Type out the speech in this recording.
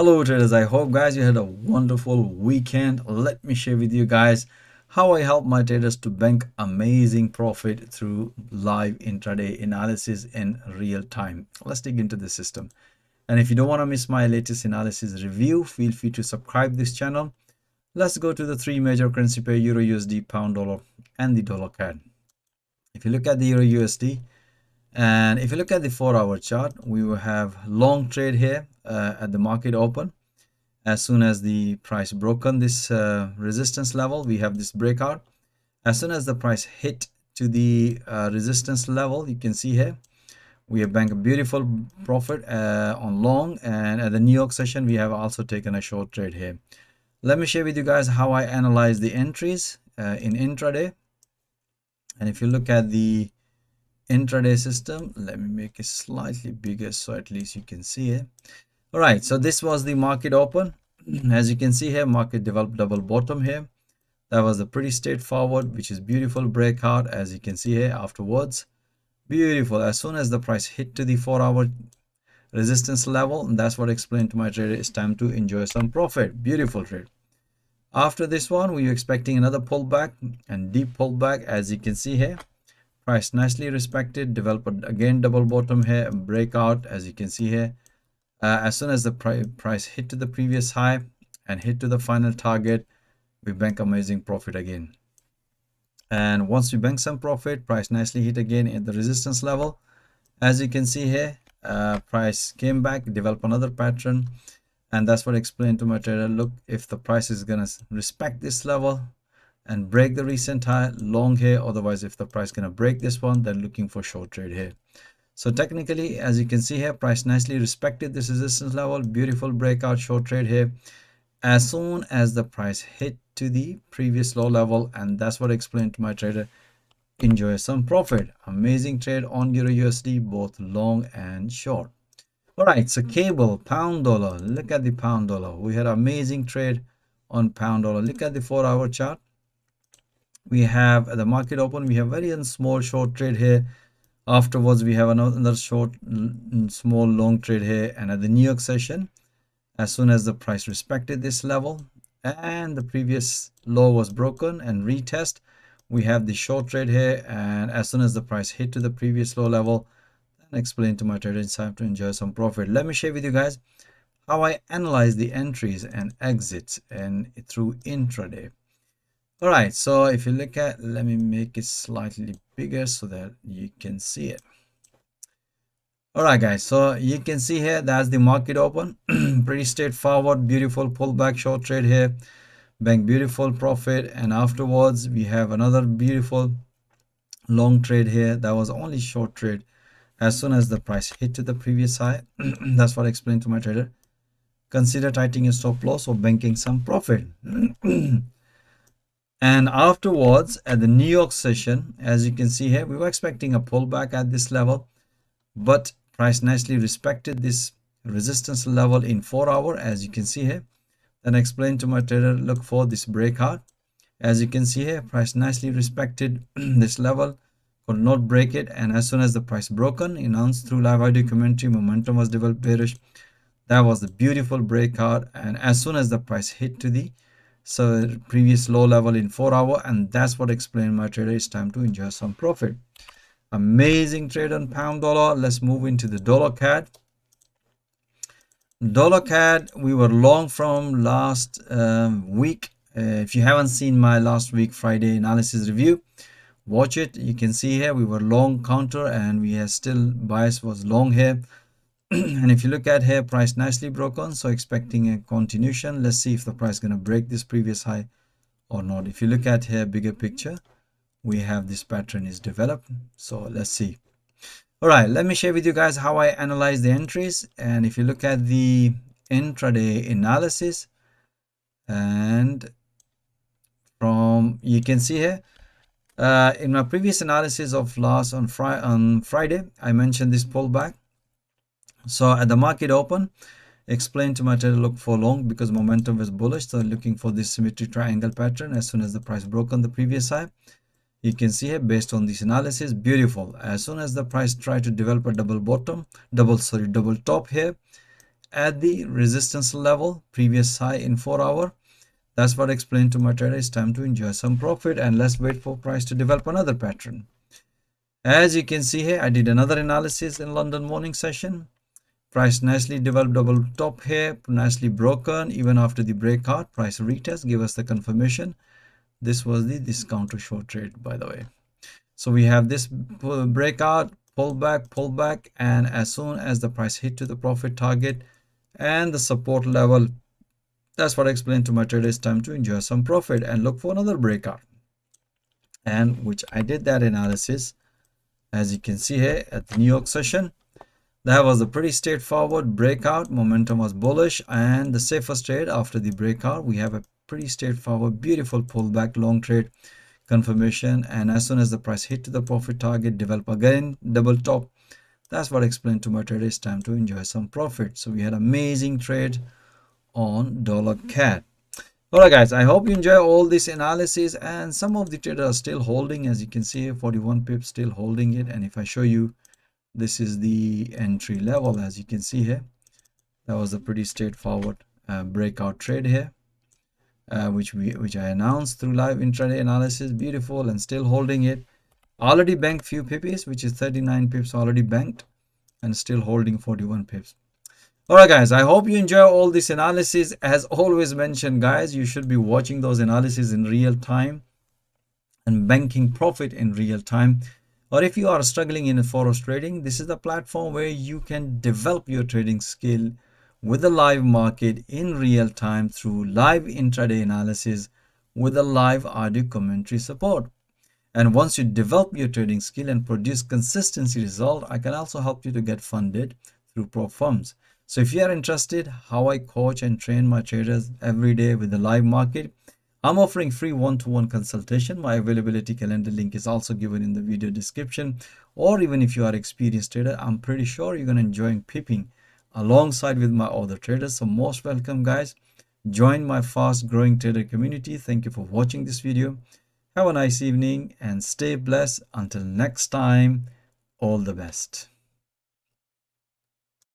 Hello traders, I hope guys you had a wonderful weekend. Let me share with you guys how I help my traders to bank amazing profit through live intraday analysis in real time. Let's dig into the system. And if you don't want to miss my latest analysis review, feel free to subscribe this channel. Let's go to the three major currency pair: Euro USD, Pound Dollar, and the Dollar CAD. If you look at the Euro USD, and if you look at the 4-hour chart, we will have long trade here at the market open. As soon as the price broken this resistance level, we have this breakout. As soon as the price hit to the resistance level, you can see here we have banked a beautiful profit on long, and at the New York session we have also taken a short trade here. Let me share with you guys how I analyze the entries in intraday. And if you look at the intraday system, let me make it slightly bigger so at least you can see it. All right, so this was the market open. As you can see here, market developed double bottom here. That was a pretty straightforward, which is beautiful breakout, as you can see here afterwards. Beautiful. As soon as the price hit to the 4-hour resistance level, and that's what I explained to my trader, it's time to enjoy some profit. Beautiful trade. After this one, we were expecting another pullback and deep pullback, as you can see here. Price nicely respected, developed again double bottom here, breakout, as you can see here. As soon as the price hit to the previous high and hit to the final target, we bank amazing profit again. And once we bank some profit, price nicely hit again at the resistance level. As you can see here, price came back, developed another pattern, and that's what I explained to my trader. Look, if the price is gonna respect this level and break the recent high, long here. Otherwise, if the price gonna break this one, then looking for short trade here. So technically, as you can see here, price nicely respected this resistance level. Beautiful breakout short trade here. As soon as the price hit to the previous low level, and that's what I explained to my trader, enjoy some profit. Amazing trade on Euro USD, both long and short. All right, so cable, pound dollar. Look at the pound dollar. We had amazing trade on pound dollar. Look at the 4-hour chart. We have at the market open, we have very small short trade here. Afterwards, we have another short, small, long trade here. And at the New York session, as soon as the price respected this level and the previous low was broken and retest, we have the short trade here. And as soon as the price hit to the previous low level, then explain to my trader, it's time to enjoy some profit. Let me share with you guys how I analyze the entries and exits and through intraday. All right, so if you look at, let me make it slightly bigger so that you can see it. All right, guys, so you can see here that's the market open. Pretty straightforward, beautiful pullback short trade here, bank beautiful profit, and afterwards we have another beautiful long trade here. That was only short trade. As soon as the price hit to the previous high, that's what I explained to my trader, consider tightening your stop loss or banking some profit. And afterwards, at the New York session, as you can see here, we were expecting a pullback at this level, but price nicely respected this resistance level in 4-hour, as you can see here. Then I explained to my trader, look for this breakout. As you can see here, price nicely respected this level, could not break it, and as soon as the price broken, announced through live audio commentary, momentum was developed bearish. That was the beautiful breakout, and as soon as the price hit to the previous low level in 4-hour, and that's what explained my trader, it's time to enjoy some profit. Amazing trade on pound dollar. Let's move into the dollar CAD. Dollar CAD, we were long from last week. If you haven't seen my last week Friday analysis review, watch it. You can see here we were long counter, and we have still bias was long here. And if you look at here, price nicely broken, so expecting a continuation. Let's see if the price is going to break this previous high or not. If you look at here, bigger picture, we have this pattern is developed. So let's see. All right, let me share with you guys how I analyze the entries. And if you look at the intraday analysis, and from you can see here, in my previous analysis of last on Friday, I mentioned this pullback. So at the market open, explained to my trader, look for long because momentum was bullish. So looking for this symmetry triangle pattern. As soon as the price broke on the previous high, you can see here based on this analysis, beautiful. As soon as the price tried to develop a double top here, at the resistance level, previous high in 4 hour. That's what I explained to my trader. It's time to enjoy some profit, and let's wait for price to develop another pattern. As you can see here, I did another analysis in London morning session. Price nicely developed double top here, nicely broken. Even after the breakout, price retest give us the confirmation. This was the discount to short trade, by the way. So we have this breakout, pull back, and as soon as the price hit to the profit target and the support level, that's what I explained to my trader. It's time to enjoy some profit and look for another breakout, and which I did that analysis. As you can see here at the New York session, that was a pretty straightforward breakout. Momentum was bullish, and the safest trade after the breakout, we have a pretty straightforward, beautiful pullback long trade confirmation. And as soon as the price hit to the profit target, develop again double top. That's what I explained to my trader. It's time to enjoy some profit. So we had amazing trade on dollar CAD. Alright guys, I hope you enjoy all this analysis, and some of the traders are still holding. As you can see, 41 pips still holding it. And if I show you, this is the entry level. As you can see here, that was a pretty straightforward breakout trade here, which I announced through live intraday analysis. Beautiful, and still holding it. Already banked few pips, which is 39 pips already banked, and still holding 41 pips. Alright guys, I hope you enjoy all this analysis. As always mentioned guys, you should be watching those analyses in real time and banking profit in real time. Or if you are struggling in forex trading, this is the platform where you can develop your trading skill with the live market in real time through live intraday analysis with a live audio commentary support. And once you develop your trading skill and produce consistency result, I can also help you to get funded through prop firms. So if you are interested how I coach and train my traders every day with the live market, I'm offering free one-to-one consultation. My availability calendar link is also given in the video description. Or even if you are experienced trader, I'm pretty sure you're going to enjoy pipping alongside with my other traders. So most welcome guys. Join my fast growing trader community. Thank you for watching this video. Have a nice evening and stay blessed. Until next time, all the best.